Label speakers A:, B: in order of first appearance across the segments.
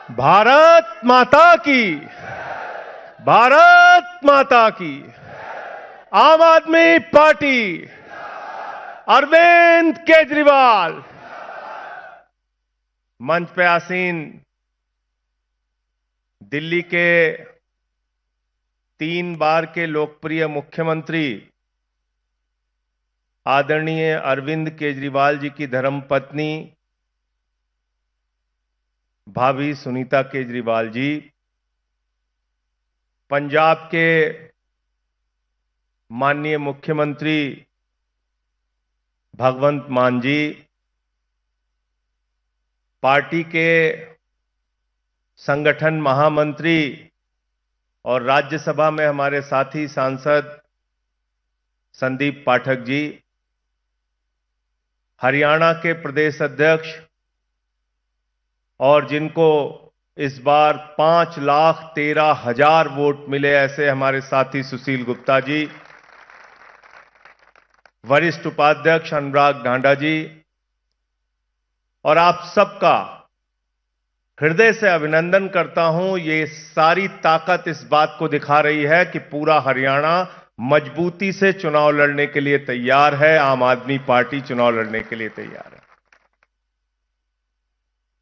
A: भारत माता की, भारत माता की। आम आदमी पार्टी, अरविंद केजरीवाल। मंच पे आसीन दिल्ली के 3 बार के लोकप्रिय मुख्यमंत्री आदरणीय अरविंद केजरीवाल जी की धर्मपत्नी भाभी सुनीता केजरीवाल जी, पंजाब के माननीय मुख्यमंत्री भगवंत मान जी, पार्टी के संगठन महामंत्री और राज्यसभा में हमारे साथी सांसद संदीप पाठक जी, हरियाणा के प्रदेश अध्यक्ष और जिनको इस बार 5,13,000 वोट मिले ऐसे हमारे साथी सुशील गुप्ता जी, वरिष्ठ उपाध्यक्ष अनुराग ढांडा जी, और आप सबका हृदय से अभिनंदन करता हूं। ये सारी ताकत इस बात को दिखा रही है कि पूरा हरियाणा मजबूती से चुनाव लड़ने के लिए तैयार है। आम आदमी पार्टी चुनाव लड़ने के लिए तैयार है।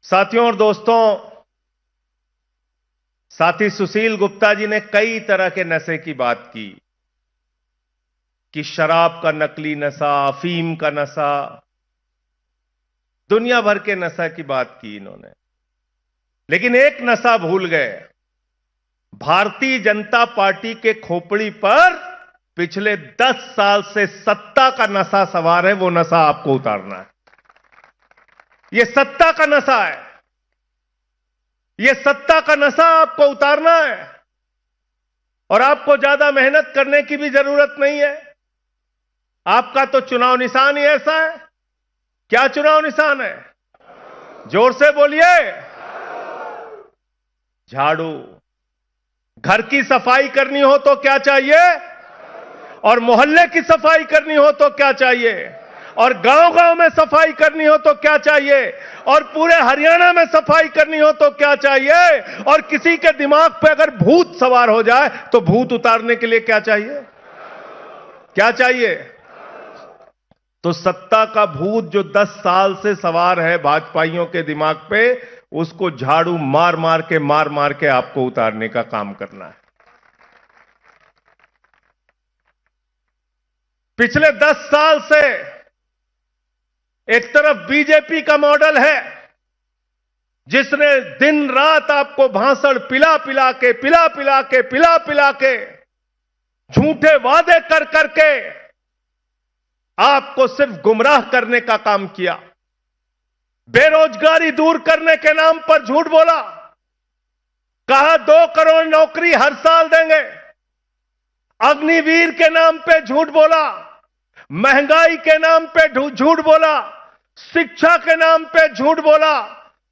A: साथियों और दोस्तों, साथी सुशील गुप्ता जी ने कई तरह के नशे की बात की कि शराब का नकली नशा, अफीम का नशा, दुनिया भर के नशा की बात की इन्होंने, लेकिन एक नशा भूल गए। भारतीय जनता पार्टी के खोपड़ी पर पिछले 10 साल से सत्ता का नशा सवार है, वो नशा आपको उतारना है। ये सत्ता का नशा है, ये सत्ता का नशा आपको उतारना है और आपको ज्यादा मेहनत करने की भी जरूरत नहीं है। आपका तो चुनाव निशान ही ऐसा है। क्या चुनाव निशान है? जोर से बोलिए। झाड़ू। घर की सफाई करनी हो तो क्या चाहिए? और मोहल्ले की सफाई करनी हो तो क्या चाहिए? और गांव-गांव में सफाई करनी हो तो क्या चाहिए? और पूरे हरियाणा में सफाई करनी हो तो क्या चाहिए? और किसी के दिमाग पे अगर भूत सवार हो जाए तो भूत उतारने के लिए क्या चाहिए? क्या चाहिए? तो सत्ता का भूत जो 10 साल से सवार है भाजपाइयों के दिमाग पे, उसको झाड़ू मार मार के आपको उतारने का काम करना है। पिछले 10 साल से एक तरफ बीजेपी का मॉडल है जिसने दिन रात आपको भाषण पिला पिला के झूठे वादे कर करके आपको सिर्फ गुमराह करने का काम किया। बेरोजगारी दूर करने के नाम पर झूठ बोला, कहा 2 करोड़ नौकरी हर साल देंगे। अग्निवीर के नाम पे झूठ बोला, महंगाई के नाम पे झूठ बोला, शिक्षा के नाम पे झूठ बोला,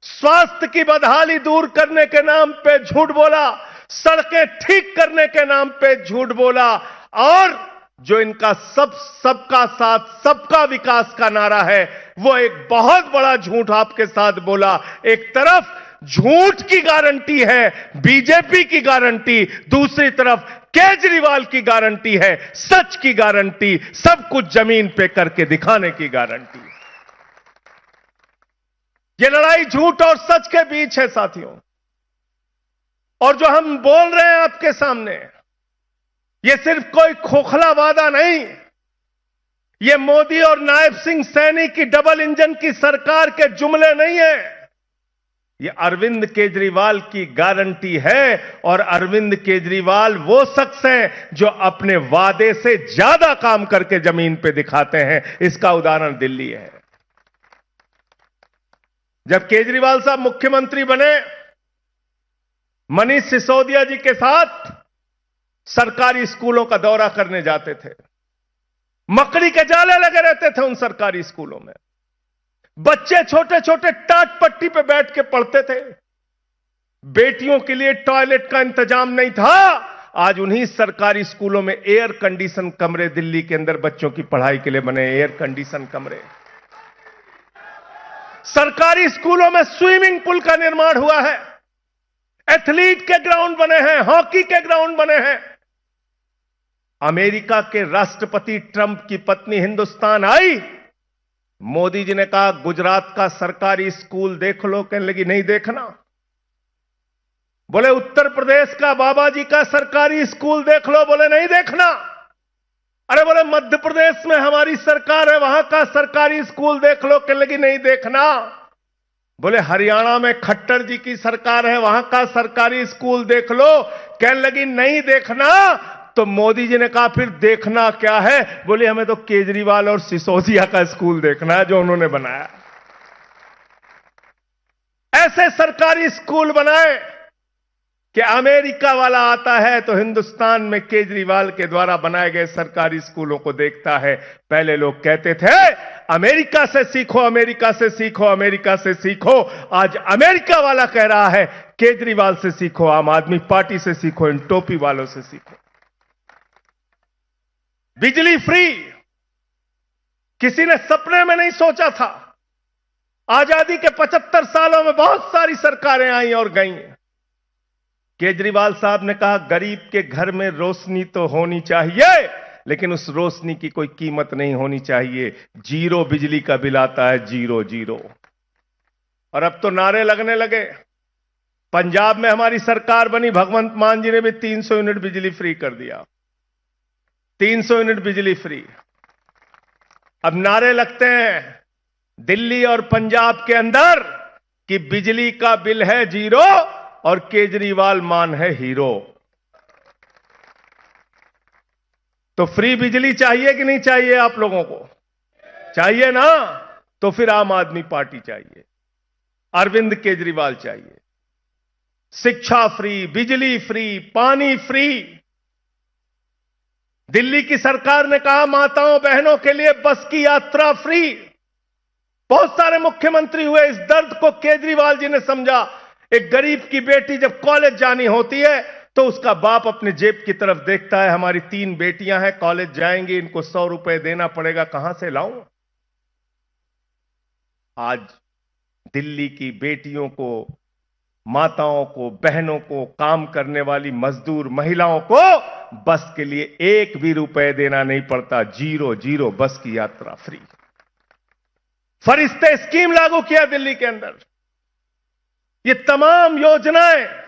A: स्वास्थ्य की बदहाली दूर करने के नाम पे झूठ बोला, सड़कें ठीक करने के नाम पे झूठ बोला, और जो इनका सबका साथ सबका विकास का नारा है वो एक बहुत बड़ा झूठ आपके साथ बोला। एक तरफ झूठ की गारंटी है बीजेपी की गारंटी, दूसरी तरफ केजरीवाल की गारंटी है सच की गारंटी, सब कुछ जमीन पे करके दिखाने की गारंटी। ये लड़ाई झूठ और सच के बीच है साथियों। और जो हम बोल रहे हैं आपके सामने, ये सिर्फ कोई खोखला वादा नहीं, ये मोदी और नायब सिंह सैनी की डबल इंजन की सरकार के जुमले नहीं है, ये अरविंद केजरीवाल की गारंटी है। और अरविंद केजरीवाल वो शख्स हैं जो अपने वादे से ज्यादा काम करके जमीन पे दिखाते हैं। इसका उदाहरण दिल्ली है। जब केजरीवाल साहब मुख्यमंत्री बने, मनीष सिसोदिया जी के साथ सरकारी स्कूलों का दौरा करने जाते थे। मकड़ी के जाले लगे रहते थे उन सरकारी स्कूलों में। बच्चे छोटे छोटे टाट पट्टी पे बैठ के पढ़ते थे। बेटियों के लिए टॉयलेट का इंतजाम नहीं था। आज उन्हीं सरकारी स्कूलों में एयर कंडीशन कमरे दिल्ली के अंदर बच्चों की पढ़ाई के लिए बने एयर कंडीशन कमरे। सरकारी स्कूलों में स्विमिंग पूल का निर्माण हुआ है। एथलीट के ग्राउंड बने हैं, हॉकी के ग्राउंड बने हैं। अमेरिका के राष्ट्रपति ट्रंप की पत्नी हिंदुस्तान आई, मोदी जी ने कहा गुजरात का सरकारी स्कूल देख लो, कहने लगी नहीं देखना। बोले उत्तर प्रदेश का बाबा जी का सरकारी स्कूल देख लो, बोले नहीं देखना। अरे बोले मध्य प्रदेश में हमारी सरकार है, वहां का सरकारी स्कूल देख लो, कहने लगी नहीं देखना। बोले हरियाणा में खट्टर जी की सरकार है, वहां का सरकारी स्कूल देख लो, कहने लगी नहीं देखना। तो मोदी जी ने कहा फिर देखना क्या है? बोले हमें तो केजरीवाल और सिसोदिया का स्कूल देखना है जो उन्होंने बनाया। ऐसे सरकारी स्कूल बनाए कि अमेरिका वाला आता है तो हिंदुस्तान में केजरीवाल के द्वारा बनाए गए सरकारी स्कूलों को देखता है। पहले लोग कहते थे अमेरिका से सीखो, अमेरिका से सीखो, अमेरिका से सीखो। आज अमेरिका वाला कह रहा है केजरीवाल से सीखो, आम आदमी पार्टी से सीखो, इन टोपी वालों से सीखो। बिजली फ्री किसी ने सपने में नहीं सोचा था। आजादी के 75 सालों में बहुत सारी सरकारें आई और गईं। केजरीवाल साहब ने कहा गरीब के घर में रोशनी तो होनी चाहिए, लेकिन उस रोशनी की कोई कीमत नहीं होनी चाहिए। जीरो बिजली का बिल आता है, जीरो जीरो। और अब तो नारे लगने लगे। पंजाब में हमारी सरकार बनी, भगवंत मान जी ने भी 300 यूनिट बिजली फ्री कर दिया, 300 यूनिट बिजली फ्री। अब नारे लगते हैं दिल्ली और पंजाब के अंदर कि बिजली का बिल है जीरो और केजरीवाल मान है हीरो। तो फ्री बिजली चाहिए कि नहीं चाहिए? आप लोगों को चाहिए ना? तो फिर आम आदमी पार्टी चाहिए, अरविंद केजरीवाल चाहिए। शिक्षा फ्री, बिजली फ्री, पानी फ्री। दिल्ली की सरकार ने कहा माताओं बहनों के लिए बस की यात्रा फ्री। बहुत सारे मुख्यमंत्री हुए, इस दर्द को केजरीवाल जी ने समझा। एक गरीब की बेटी जब कॉलेज जानी होती है तो उसका बाप अपने जेब की तरफ देखता है, हमारी 3 बेटियां हैं, कॉलेज जाएंगी, इनको 100 रुपए देना पड़ेगा, कहां से लाऊं? आज दिल्ली की बेटियों को, माताओं को, बहनों को, काम करने वाली मजदूर महिलाओं को बस के लिए 1 भी रुपए देना नहीं पड़ता। जीरो जीरो बस की यात्रा फ्री। फरिश्ते स्कीम लागू किया दिल्ली के अंदर। ये तमाम योजनाएं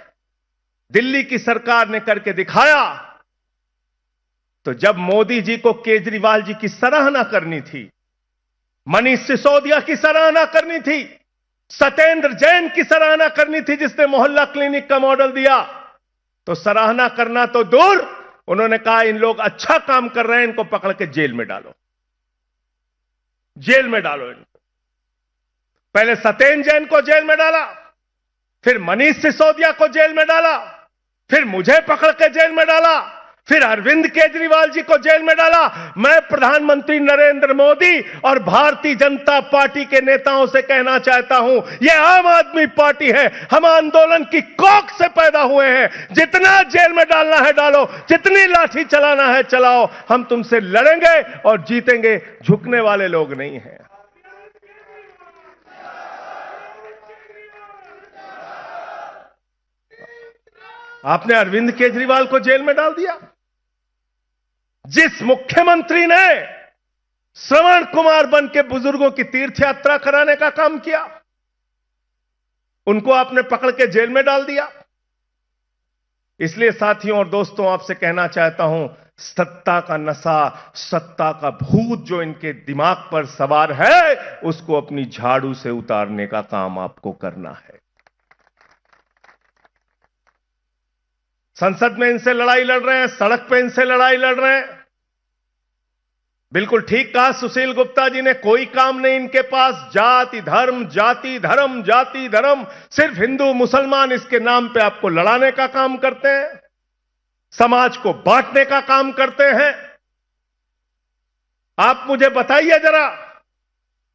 A: दिल्ली की सरकार ने करके दिखाया। तो जब मोदी जी को केजरीवाल जी की सराहना करनी थी, मनीष सिसोदिया की सराहना करनी थी, सत्येंद्र जैन की सराहना करनी थी जिसने मोहल्ला क्लिनिक का मॉडल दिया, तो सराहना करना तो दूर, उन्होंने कहा इन लोग अच्छा काम कर रहे हैं, इनको पकड़ के जेल में डालो, जेल में डालो इनको। पहले सत्येंद्र जैन को जेल में डाला, फिर मनीष सिसोदिया को जेल में डाला, फिर मुझे पकड़ के जेल में डाला, फिर अरविंद केजरीवाल जी को जेल में डाला। मैं प्रधानमंत्री नरेंद्र मोदी और भारतीय जनता पार्टी के नेताओं से कहना चाहता हूं, यह आम आदमी पार्टी है, हम आंदोलन की कोख से पैदा हुए हैं। जितना जेल में डालना है डालो, जितनी लाठी चलाना है चलाओ, हम तुमसे लड़ेंगे और जीतेंगे, झुकने वाले लोग नहीं हैं। आपने अरविंद केजरीवाल को जेल में डाल दिया। जिस मुख्यमंत्री ने श्रवण कुमार बन के बुजुर्गों की तीर्थ यात्रा कराने का काम किया, उनको आपने पकड़ के जेल में डाल दिया। इसलिए साथियों और दोस्तों, आपसे कहना चाहता हूं, सत्ता का नशा, सत्ता का भूत जो इनके दिमाग पर सवार है, उसको अपनी झाड़ू से उतारने का काम आपको करना है। संसद में इनसे लड़ाई लड़ रहे हैं, सड़क पे इनसे लड़ाई लड़ रहे हैं। बिल्कुल ठीक कहा सुशील गुप्ता जी ने, कोई काम नहीं इनके पास। जाति धर्म, जाति धर्म, जाति धर्म, सिर्फ हिंदू मुसलमान इसके नाम पे आपको लड़ाने का काम करते हैं, समाज को बांटने का काम करते हैं। आप मुझे बताइए जरा,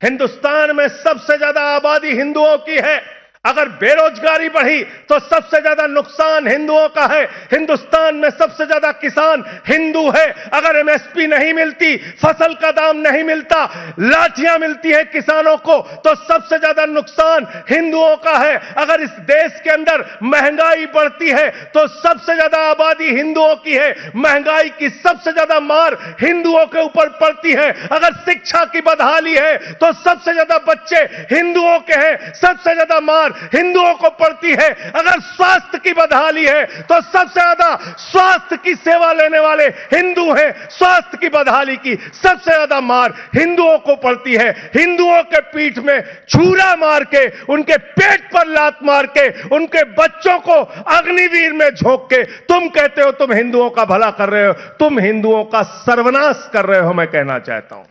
A: हिंदुस्तान में सबसे ज्यादा आबादी हिंदुओं की है, अगर बेरोजगारी बढ़ी तो सबसे ज्यादा नुकसान हिंदुओं का है। हिंदुस्तान में सबसे ज्यादा किसान हिंदू है। अगर एमएसपी नहीं मिलती, फसल का दाम नहीं मिलता, लाठियां मिलती है किसानों को, तो सबसे ज्यादा नुकसान हिंदुओं का है। अगर इस देश के अंदर महंगाई बढ़ती है तो सबसे ज्यादा आबादी हिंदुओं की है। महंगाई की सबसे ज्यादा मार हिंदुओं के ऊपर पड़ती है। अगर शिक्षा की बदहाली है तो सबसे ज्यादा बच्चे हिंदुओं के हैं, सबसे ज्यादा मार हिंदुओं को पड़ती है। अगर स्वास्थ्य की बदहाली है तो सबसे ज्यादा स्वास्थ्य की सेवा लेने वाले हिंदू हैं। स्वास्थ्य की बदहाली की सबसे ज्यादा मार हिंदुओं को पड़ती है। हिंदुओं के पीठ में छुरा मार के, उनके पेट पर लात मार के, उनके बच्चों को अग्निवीर में झोंक के तुम कहते हो तुम हिंदुओं का भला कर रहे हो, तुम हिंदुओं का सर्वनाश कर रहे हो। मैं कहना चाहता हूं,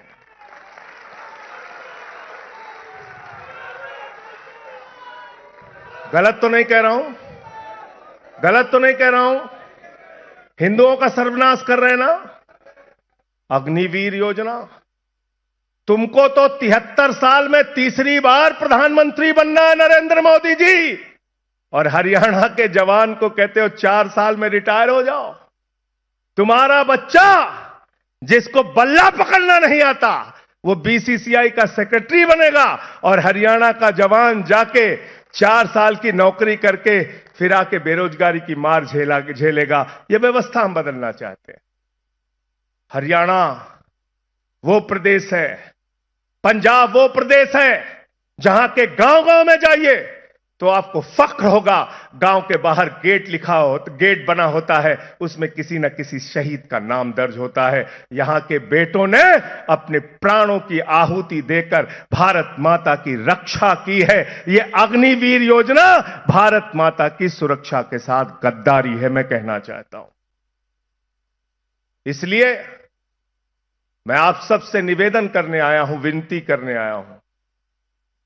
A: गलत तो नहीं कह रहा हूं, गलत तो नहीं कह रहा हूं। हिंदुओं का सर्वनाश कर रहे हैं ना। अग्निवीर योजना, तुमको तो 73 साल में तीसरी बार प्रधानमंत्री बनना है नरेंद्र मोदी जी, और हरियाणा के जवान को कहते हो 4 साल में रिटायर हो जाओ। तुम्हारा बच्चा जिसको बल्ला पकड़ना नहीं आता वो बीसीसीआई का सेक्रेटरी बनेगा, और हरियाणा का जवान जाके 4 साल की नौकरी करके फिर आके बेरोजगारी की मार झेलेगा। यह व्यवस्था हम बदलना चाहते हैं। हरियाणा वो प्रदेश है, पंजाब वो प्रदेश है जहां के गांव-गांव में जाइए तो आपको फख्र होगा। गांव के बाहर गेट बना होता है, उसमें किसी न किसी शहीद का नाम दर्ज होता है। यहां के बेटों ने अपने प्राणों की आहुति देकर भारत माता की रक्षा की है। यह अग्निवीर योजना भारत माता की सुरक्षा के साथ गद्दारी है, मैं कहना चाहता हूं। इसलिए मैं आप सबसे निवेदन करने आया हूं, विनती करने आया हूं।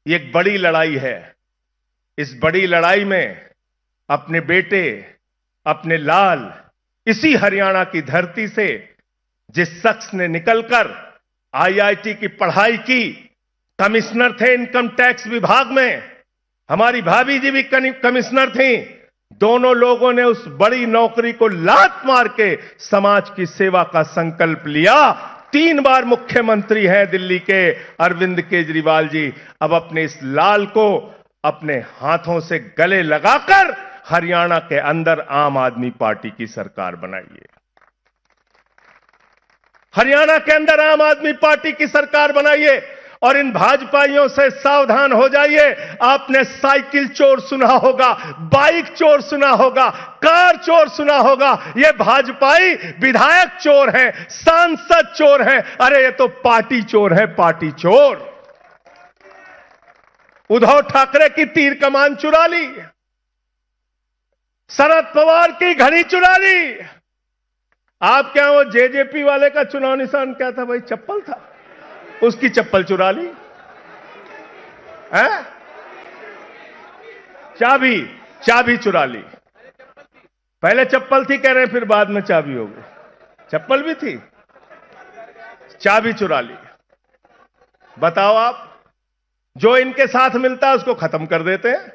A: यह एक बड़ी लड़ाई है। इस बड़ी लड़ाई में अपने बेटे, अपने लाल, इसी हरियाणा की धरती से जिस शख्स ने निकलकर आईआईटी की पढ़ाई की, कमिश्नर थे इनकम टैक्स विभाग में, हमारी भाभी जी भी कमिश्नर थी, दोनों लोगों ने उस बड़ी नौकरी को लात मार के समाज की सेवा का संकल्प लिया। 3 बार मुख्यमंत्री हैं दिल्ली के अरविंद केजरीवाल जी। अब अपने इस लाल को अपने हाथों से गले लगाकर हरियाणा के अंदर आम आदमी पार्टी की सरकार बनाइए। हरियाणा के अंदर आम आदमी पार्टी की सरकार बनाइए, और इन भाजपाइयों से सावधान हो जाइए। आपने साइकिल चोर सुना होगा, बाइक चोर सुना होगा, कार चोर सुना होगा। ये भाजपाई विधायक चोर हैं, सांसद चोर हैं। अरे ये तो पार्टी चोर है, पार्टी चोर। उद्धव ठाकरे की तीर कमान चुरा ली, शरद पवार की घड़ी चुरा ली। आप क्या वो जेजेपी वाले का चुनाव निशान क्या था भाई? चप्पल था, उसकी चप्पल चुरा ली है? चाबी चुरा ली। पहले चप्पल थी कह रहे हैं, फिर बाद में चाबी हो गई। चप्पल भी थी, चाबी चुरा ली। बताओ आप, जो इनके साथ मिलता है उसको खत्म कर देते हैं।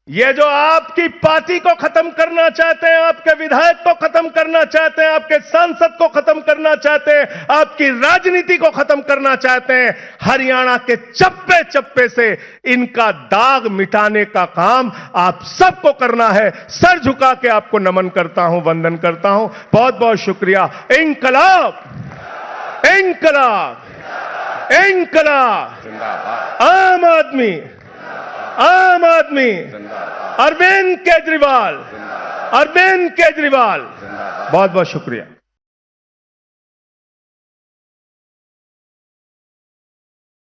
A: ये जो आपकी पार्टी को खत्म करना चाहते हैं, आपके विधायक को खत्म करना चाहते हैं, आपके सांसद को खत्म करना चाहते हैं, आपकी राजनीति को खत्म करना चाहते हैं, हरियाणा के चप्पे चप्पे से इनका दाग मिटाने का काम आप सबको करना है। सर झुका के आपको नमन करता हूं, वंदन करता हूं। बहुत बहुत शुक्रिया। इंकलाब, इंकलाब, इंकलाब, आम आदमी, आम आदमी, अरविंद केजरीवाल, अरविंद केजरीवाल। बहुत बहुत शुक्रिया।